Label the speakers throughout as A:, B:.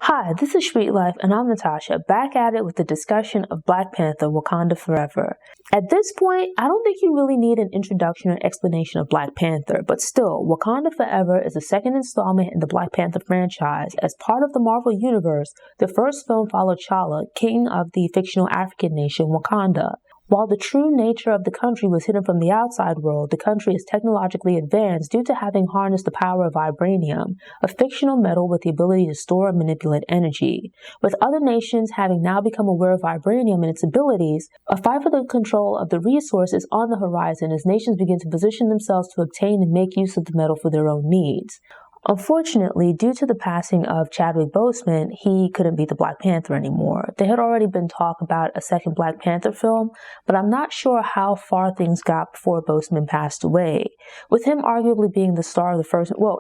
A: Hi, this is Sweet Life, and I'm Natasha, back at it with the discussion of Black Panther Wakanda Forever. At this point, I don't think you really need an introduction or explanation of Black Panther, but still, Wakanda Forever is the second installment in the Black Panther franchise. As part of the Marvel Universe, the first film followed T'Challa, king of the fictional African nation Wakanda. While the true nature of the country was hidden from the outside world, the country is technologically advanced due to having harnessed the power of vibranium, a fictional metal with the ability to store and manipulate energy. With other nations having now become aware of vibranium and its abilities, a fight for the control of the resource is on the horizon as nations begin to position themselves to obtain and make use of the metal for their own needs. Unfortunately, due to the passing of Chadwick Boseman, he couldn't be the Black Panther anymore. There had already been talk about a second Black Panther film, but I'm not sure how far things got before Boseman passed away. With him arguably being the star of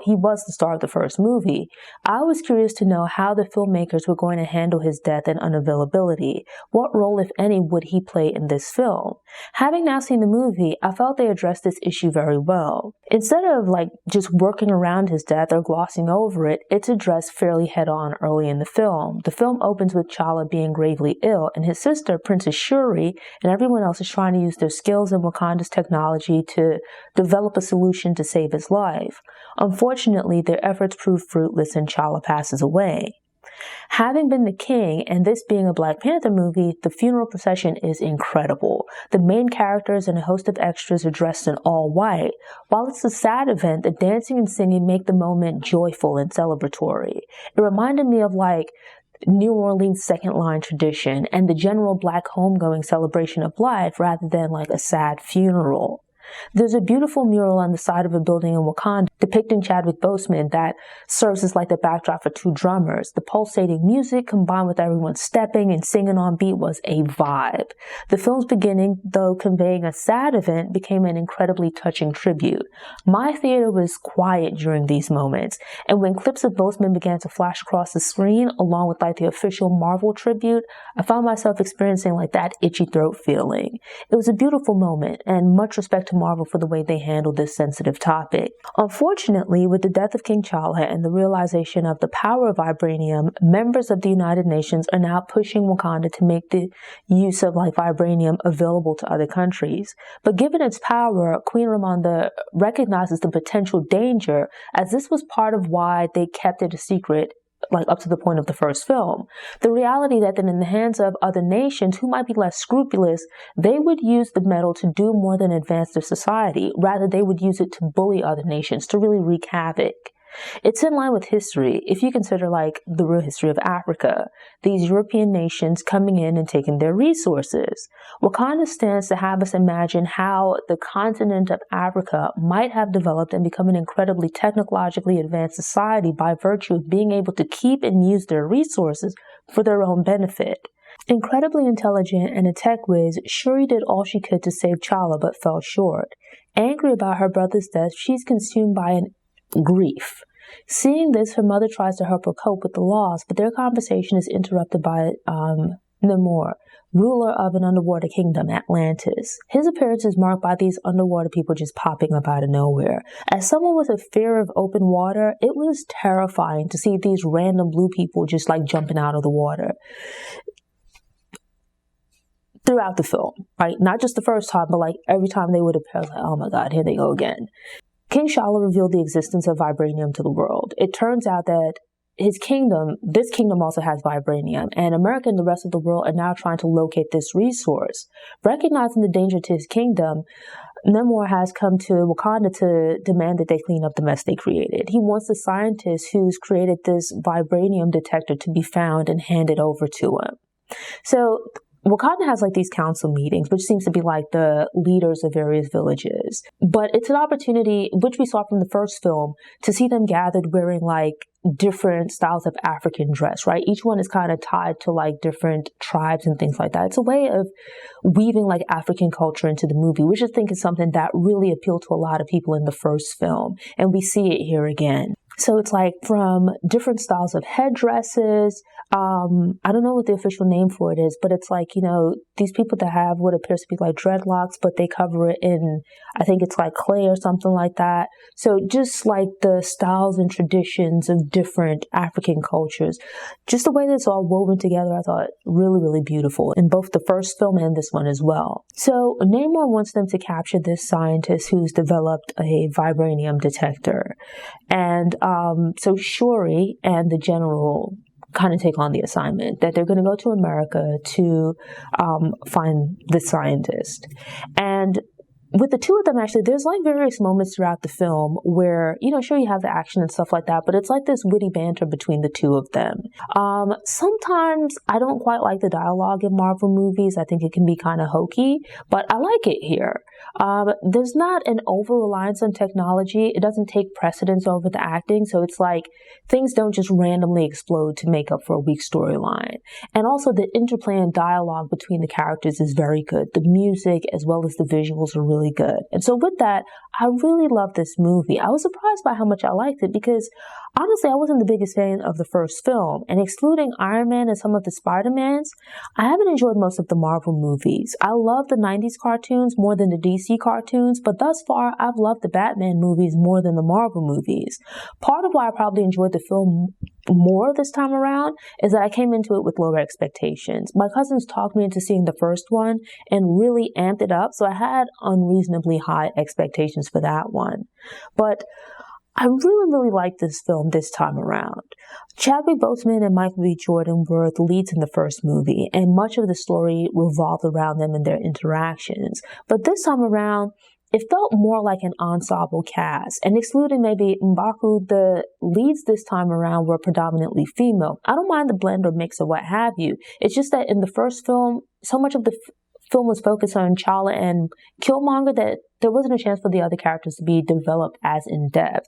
A: he was the star of the first movie, I was curious to know how the filmmakers were going to handle his death and unavailability. What role, if any, would he play in this film? Having now seen the movie, I felt they addressed this issue very well. Instead of just working around his death or glossing over it, it's addressed fairly head-on early in the film. The film opens with T'Challa being gravely ill, and his sister, Princess Shuri, and everyone else is trying to use their skills and Wakanda's technology to develop a solution to save his life. Unfortunately, their efforts prove fruitless and T'Challa passes away. Having been the king, and this being a Black Panther movie, the funeral procession is incredible. The main characters and a host of extras are dressed in all white. While it's a sad event, the dancing and singing make the moment joyful and celebratory. It reminded me of New Orleans second line tradition and the general Black homegoing celebration of life rather than a sad funeral. There's a beautiful mural on the side of a building in Wakanda depicting Chadwick Boseman that serves as the backdrop for two drummers. The pulsating music combined with everyone stepping and singing on beat was a vibe. The film's beginning, though conveying a sad event, became an incredibly touching tribute. My theater was quiet during these moments, and when clips of Boseman began to flash across the screen along with the official Marvel tribute, I found myself experiencing that itchy throat feeling. It was a beautiful moment, and much respect to Marvel for the way they handled this sensitive topic. Unfortunately, with the death of King T'Challa and the realization of the power of vibranium, members of the United Nations are now pushing Wakanda to make the use of vibranium available to other countries. But given its power, Queen Ramonda recognizes the potential danger, as this was part of why they kept it a secret up to the point of the first film. The reality that then in the hands of other nations who might be less scrupulous, they would use the metal to do more than advance their society. Rather, they would use it to bully other nations, to really wreak havoc. It's in line with history, if you consider the real history of Africa, these European nations coming in and taking their resources. Wakanda stands to have us imagine how the continent of Africa might have developed and become an incredibly technologically advanced society by virtue of being able to keep and use their resources for their own benefit. Incredibly intelligent and a tech whiz, Shuri did all she could to save T'Challa but fell short. Angry about her brother's death, she's consumed by an grief. Seeing this, her mother tries to help her cope with the loss, but their conversation is interrupted by Namor, ruler of an underwater kingdom, Atlantis. His appearance is marked by these underwater people just popping up out of nowhere. As someone with a fear of open water, it was terrifying to see these random blue people just jumping out of the water throughout the film, right? Not just the first time, but every time they would appear, oh my God, here they go again. King T'Challa revealed the existence of vibranium to the world. It turns out that this kingdom also has vibranium, and America and the rest of the world are now trying to locate this resource. Recognizing the danger to his kingdom, Namor has come to Wakanda to demand that they clean up the mess they created. He wants the scientist who's created this vibranium detector to be found and handed over to him. So Wakanda has these council meetings, which seems to be the leaders of various villages. But it's an opportunity, which we saw from the first film, to see them gathered wearing different styles of African dress, right? Each one is kind of tied to different tribes and things like that. It's a way of weaving African culture into the movie, which I think is something that really appealed to a lot of people in the first film. And we see it here again. So it's like from different styles of headdresses. I don't know what the official name for it is, but it's like, these people that have what appears to be like dreadlocks, but they cover it in, I think it's like clay or something like that. So just like the styles and traditions of different African cultures, just the way that it's all woven together, I thought really, really beautiful in both the first film and this one as well. So Namor wants them to capture this scientist who's developed a vibranium detector. And so Shuri and the general kind of take on the assignment that they're going to go to America to find the scientist. And with the two of them, actually, there's like various moments throughout the film where, sure, you have the action and stuff like that, but it's like this witty banter between the two of them. Sometimes I don't quite like the dialogue in Marvel movies. I think it can be kind of hokey, but I like it here. There's not an over-reliance on technology. It doesn't take precedence over the acting, so it's like things don't just randomly explode to make up for a weak storyline. And also the interplay and dialogue between the characters is very good. The music as well as the visuals are really good. And so with that, I really love this movie. I was surprised by how much I liked it because honestly, I wasn't the biggest fan of the first film, and excluding Iron Man and some of the Spider-Mans, I haven't enjoyed most of the Marvel movies. I love the 90s cartoons more than the DC cartoons, but thus far, I've loved the Batman movies more than the Marvel movies. Part of why I probably enjoyed the film more this time around is that I came into it with lower expectations. My cousins talked me into seeing the first one and really amped it up, so I had unreasonably high expectations for that one. But I really, really liked this film this time around. Chadwick Boseman and Michael B. Jordan were the leads in the first movie, and much of the story revolved around them and their interactions. But this time around, it felt more like an ensemble cast, and excluding maybe M'Baku, the leads this time around were predominantly female. I don't mind the blend or mix or what have you. It's just that in the first film, so much of the film was focused on T'Challa and Killmonger that there wasn't a chance for the other characters to be developed as in depth.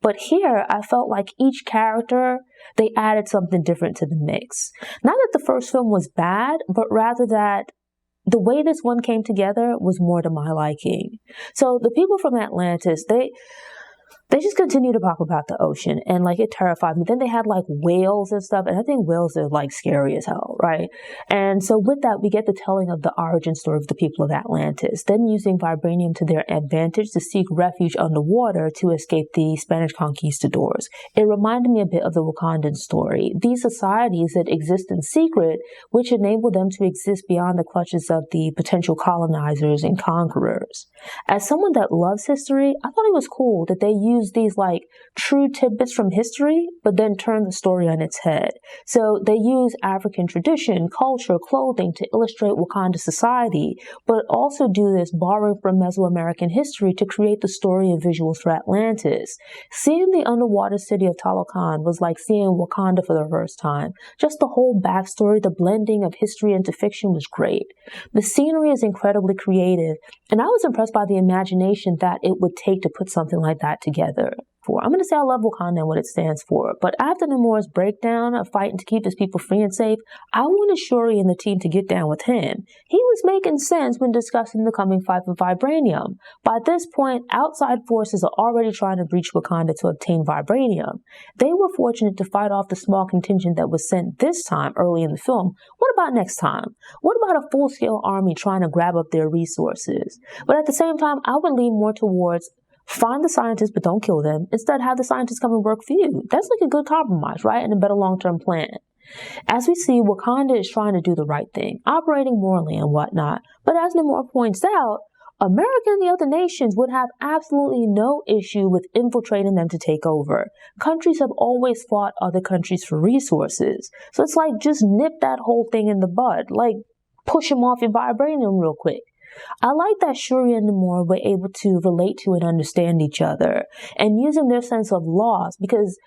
A: But here, I felt like each character, they added something different to the mix. Not that the first film was bad, but rather that the way this one came together was more to my liking. So the people from Atlantis, they just continue to pop about the ocean, and like it terrified me. Then they had like whales and stuff, and I think whales are like scary as hell, right? And so with that, we get the telling of the origin story of the people of Atlantis, then using vibranium to their advantage to seek refuge underwater to escape the Spanish conquistadors. It reminded me a bit of the Wakandan story. These societies that exist in secret, which enable them to exist beyond the clutches of the potential colonizers and conquerors. As someone that loves history, I thought it was cool that they used these like true tidbits from history, but then turn the story on its head. So they use African tradition, culture, clothing to illustrate Wakanda society, but also do this borrowing from Mesoamerican history to create the story and visuals for Atlantis. Seeing the underwater city of Talokan was like seeing Wakanda for the first time. Just the whole backstory, the blending of history into fiction was great. The scenery is incredibly creative, and I was impressed by the imagination that it would take to put something like that together. I'm going to say I love Wakanda and what it stands for, but after Namor's breakdown of fighting to keep his people free and safe, I wanted Shuri and the team to get down with him. He was making sense when discussing the coming fight for vibranium. By this point, outside forces are already trying to breach Wakanda to obtain vibranium. They were fortunate to fight off the small contingent that was sent this time early in the film. What about next time? What about a full-scale army trying to grab up their resources? But at the same time, I would lean more towards find the scientists, but don't kill them. Instead, have the scientists come and work for you. That's like a good compromise, right? And a better long-term plan. As we see, Wakanda is trying to do the right thing, operating morally and whatnot. But as Namor points out, America and the other nations would have absolutely no issue with infiltrating them to take over. Countries have always fought other countries for resources. So it's like, just nip that whole thing in the bud. Like, push them off your vibranium real quick. I like that Shuri and Namor were able to relate to and understand each other, and using their sense of loss, because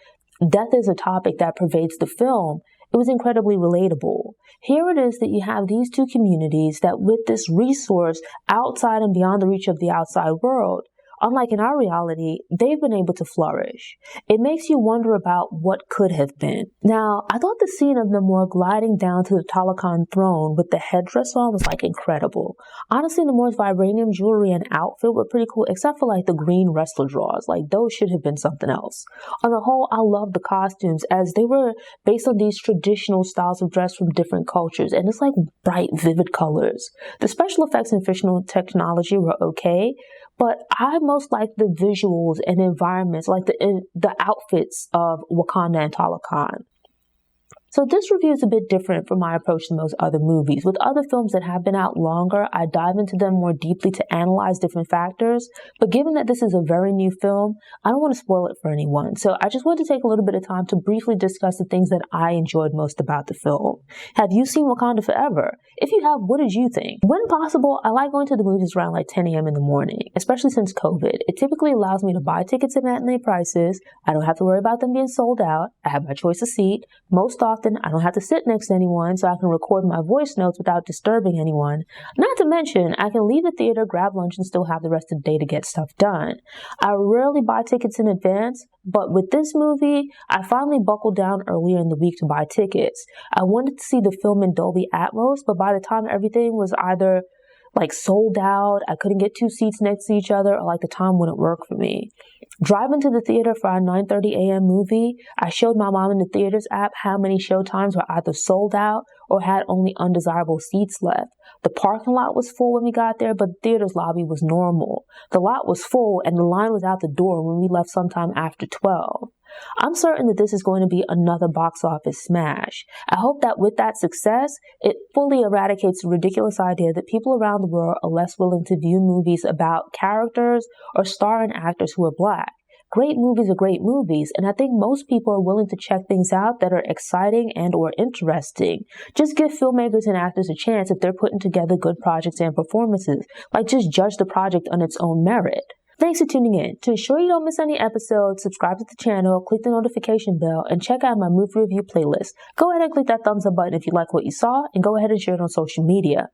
A: death is a topic that pervades the film, it was incredibly relatable. Here it is that you have these two communities that with this resource outside and beyond the reach of the outside world unlike in our reality, they've been able to flourish. It makes you wonder about what could have been. Now, I thought the scene of Namor gliding down to the Talokan throne with the headdress on was like incredible. Honestly, Namor's vibranium jewelry and outfit were pretty cool, except for like the green wrestler drawers. Like those should have been something else. On the whole, I love the costumes as they were based on these traditional styles of dress from different cultures, and it's like bright, vivid colors. The special effects and fictional technology were okay, but I most like the visuals and environments, like the outfits of Wakanda and Talokan. So this review is a bit different from my approach to most other movies. With other films that have been out longer, I dive into them more deeply to analyze different factors. But given that this is a very new film, I don't want to spoil it for anyone. So I just wanted to take a little bit of time to briefly discuss the things that I enjoyed most about the film. Have you seen Wakanda Forever? If you have, what did you think? When possible, I like going to the movies around like 10 a.m. in the morning, especially since COVID. It typically allows me to buy tickets at matinee prices. I don't have to worry about them being sold out. I have my choice of seat. Most often, I don't have to sit next to anyone, so I can record my voice notes without disturbing anyone. Not to mention, I can leave the theater, grab lunch, and still have the rest of the day to get stuff done. I rarely buy tickets in advance, but with this movie, I finally buckled down earlier in the week to buy tickets. I wanted to see the film in Dolby Atmos, but by the time everything was either like sold out, I couldn't get two seats next to each other, or like the time wouldn't work for me. Driving to the theater for our 9:30 a.m. movie, I showed my mom in the theater's app how many showtimes were either sold out or had only undesirable seats left. The parking lot was full when we got there, but the theater's lobby was normal. The lot was full and the line was out the door when we left sometime after 12. I'm certain that this is going to be another box office smash. I hope that with that success, it fully eradicates the ridiculous idea that people around the world are less willing to view movies about characters or starring actors who are Black. Great movies are great movies, and I think most people are willing to check things out that are exciting and or interesting. Just give filmmakers and actors a chance if they're putting together good projects and performances. Like, just judge the project on its own merit. Thanks for tuning in. To ensure you don't miss any episodes, subscribe to the channel, click the notification bell, and check out my movie review playlist. Go ahead and click that thumbs up button if you like what you saw, and go ahead and share it on social media.